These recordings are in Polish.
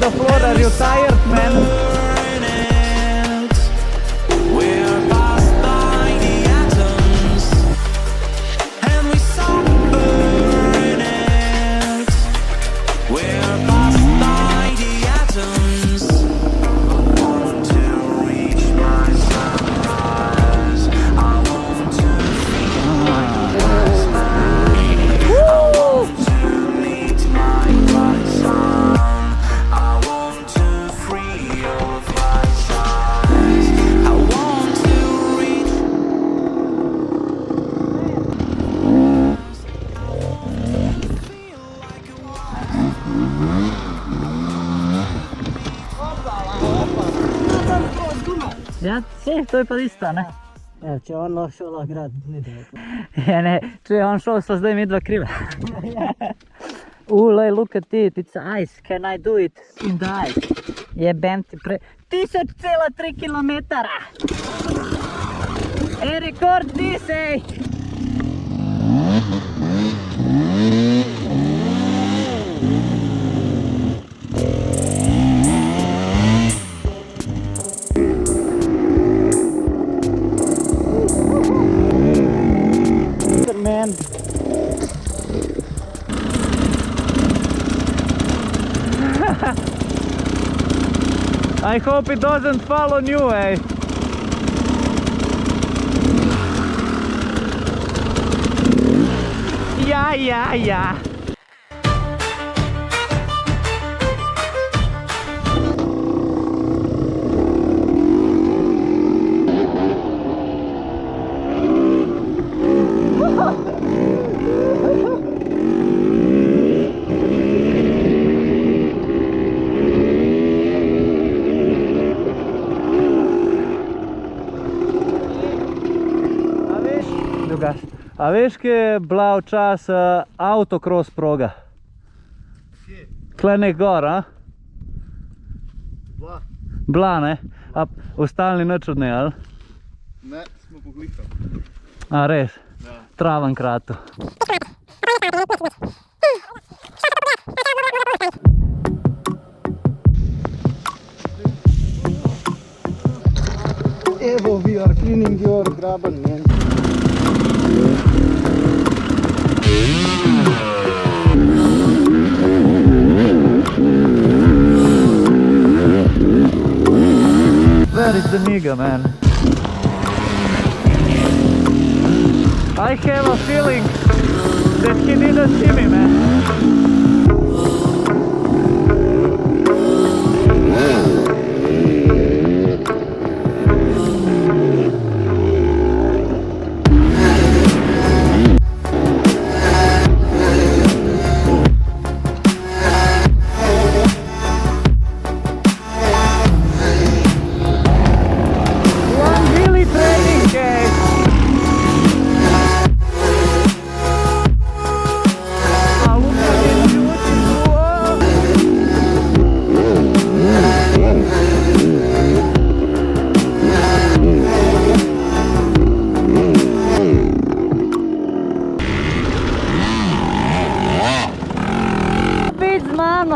the floor. Are you tired, man? We're passed by the atoms, and we saw burn it. We're passed by the atoms. I want to reach my sunrise. I want to feel like a last night. I want to meet my sun. I want to free all of my size. I want to reach. Feel like a Ja, se, to je pa isto, ne? Ja, če on lahko šel, lahko grad, ni daleko. Ja, ne, če je on šel, so zdaj midva kriva. Lej, look at it, it's ice, can I do it in the ice? Jebem ti 1000,3 kilometara! Rekord disej! Man. I hope it doesn't fall on you, eh? Ja. A veš, kje je bila včas autocross proga? Kje? Klene gor, a? Bila? Bila, ne? A ostali nič od ne, ali? Ne, smo poglihali. A res? Ja. Traven kratu. Evo, we are cleaning your graben, man. Where is the nigga, man? I have a feeling that he didn't see me, man.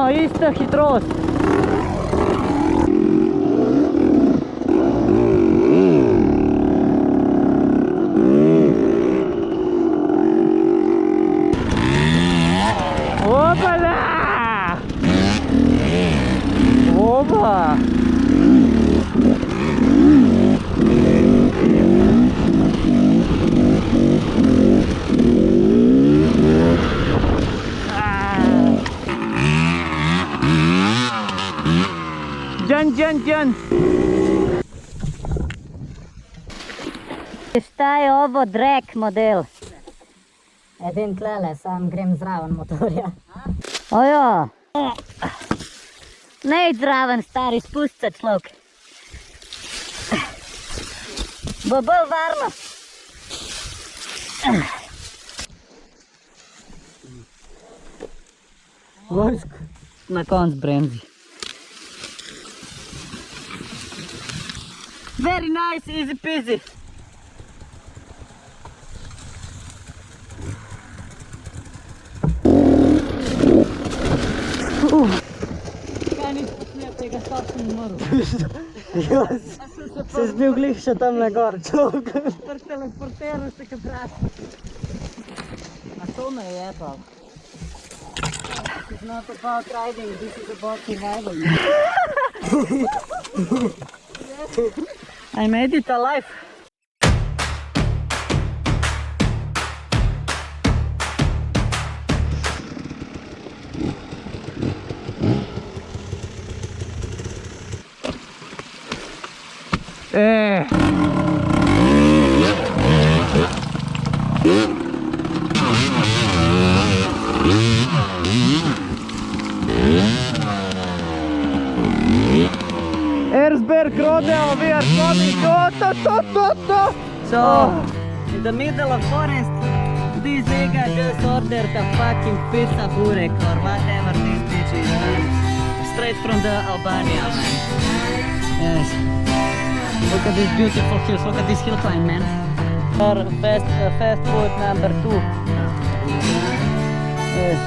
Ista hitrost. Opala! Opa! Djan. Šta je ovo drag model? Edin tlele, sam grem zraven motorja. Ojo! Ne id zraven, stari, spust se človek. Bo bolj varno. Vojsk. Na konc bremzi. Very nice, easy peasy. Can it tega točno umrl. Se zbil glih še tam na gor, človek. Teleporteral se ka prašil. A to me je jebal. It's not about riding, this is about survival. I made it alive. Erzberg Rodeo, we are coming. So, in the middle of forest, this nigga just ordered a fucking pizza burek or whatever this bitch is. Straight from the Albania, man. Yes. Look at this beautiful hills. Look at this hill climb, man. Our fast food number 2. Yes.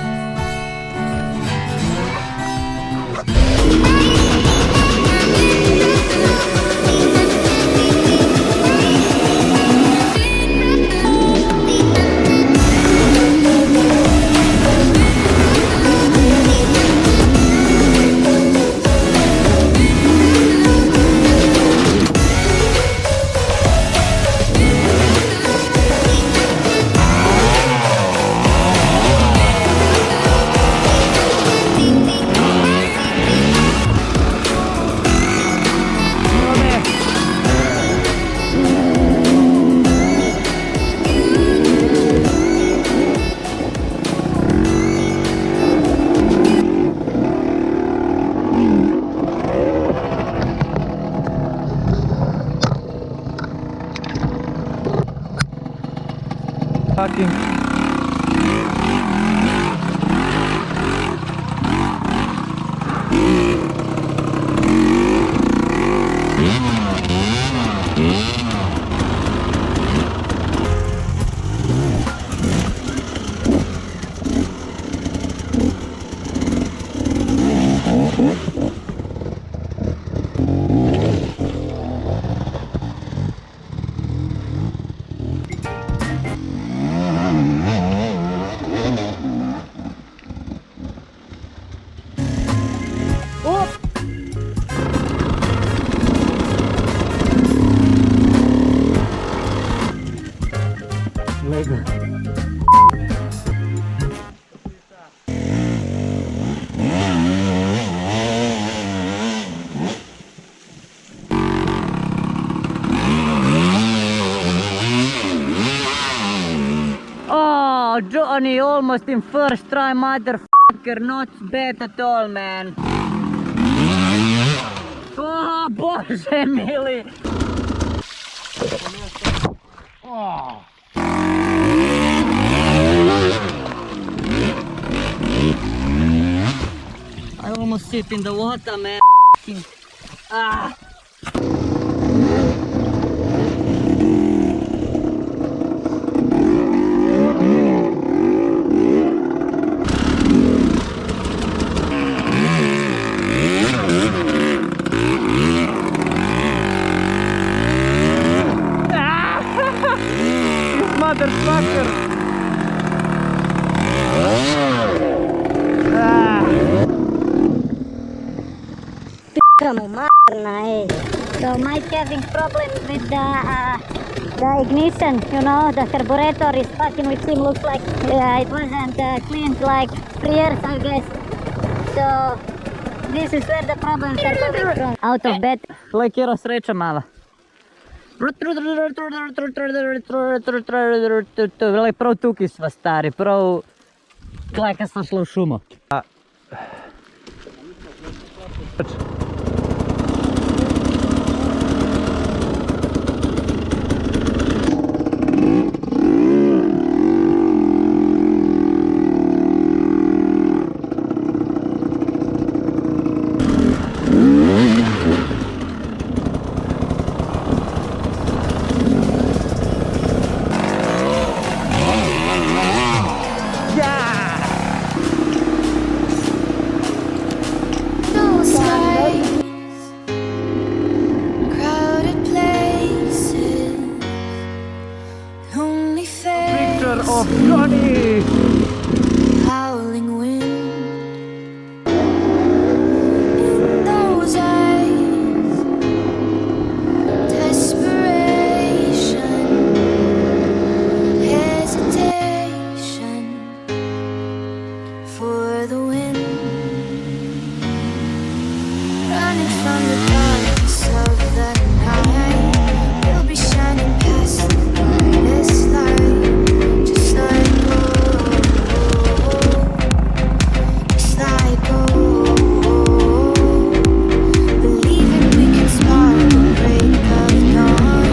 Fucking Lego. Oh, Johnny almost in first try, motherfucker, not bad at all, man. Oh, Boże mili. Oh. I almost sit in the water, man. Ah. Motherfucker! So Mike having problems with the ignition, you know, the carburetor is fucking with him, looks like it wasn't cleaned like 3 years, I guess. So this is where the problems are coming from. Out of bed. Like Kira sreća mala. Veli, prav tukaj sva stari, prav klaka sam šla v šumo. lonely face, Picture of Johnny! howling wind. In those eyes, desperation, hesitation for the wind. Running from the darkness of the night, we'll be shining past the brightest light, just like gold, just like gold. Believing we can spark the break of dawn,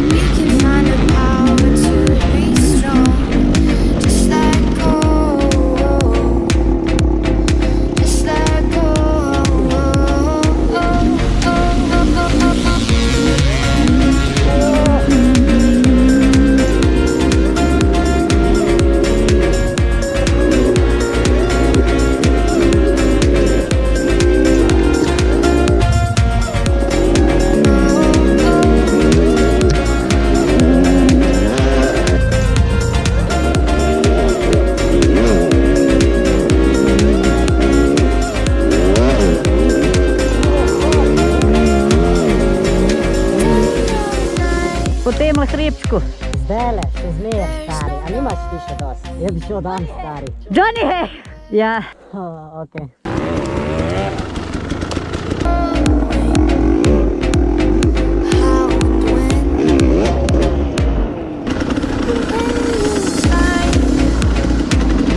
we can find the power to be strong, just like gold, just like gold. Po tem hribčku. Zdele, še zmer, stari, a nimaš ti še dosti? Je bi šel dan, stari. Johnny, hej! Ja. Okej.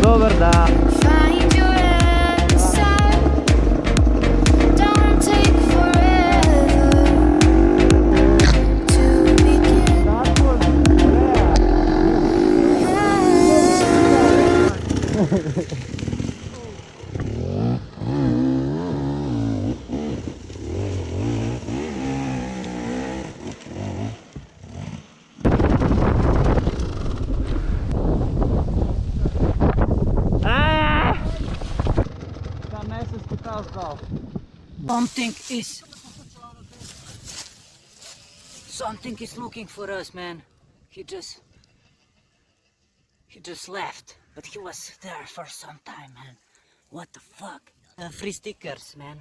Dober dan. Find your answer. Don't take forever to begin. Something is looking for us, man. He just left, but he was there for some time, man. What the fuck? Free stickers, man.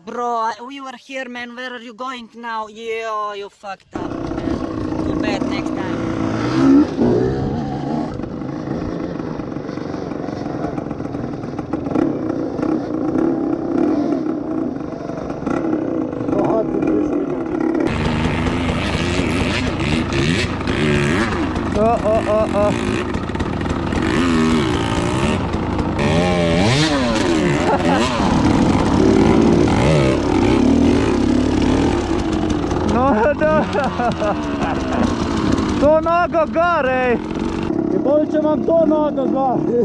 Bro, we were here, man. Where are you going now? Yeah, you fucked up, man. Too bad, next time. No, to nogo gore! I bolj, če imam to nogo gore!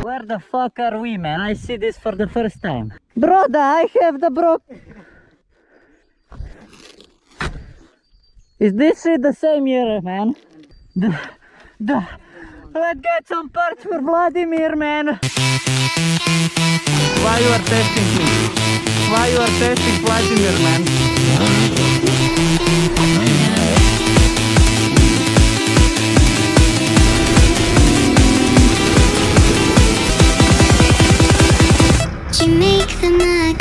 Where the fuck are we, man? I see this for the first time. Brother, I have the Is this shit the same year, man? Let's get some parts for Vladimir, man. Why you are testing me? Why you are testing Vladimir, man? You make the night.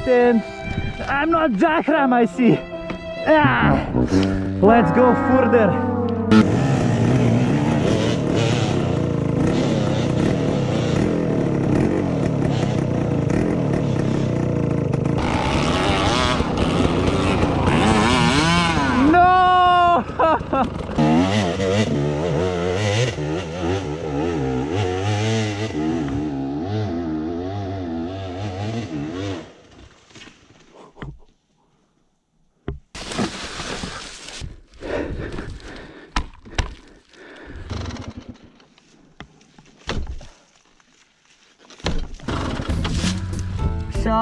Then I'm not Jahram, I see. Ah, let's go further. So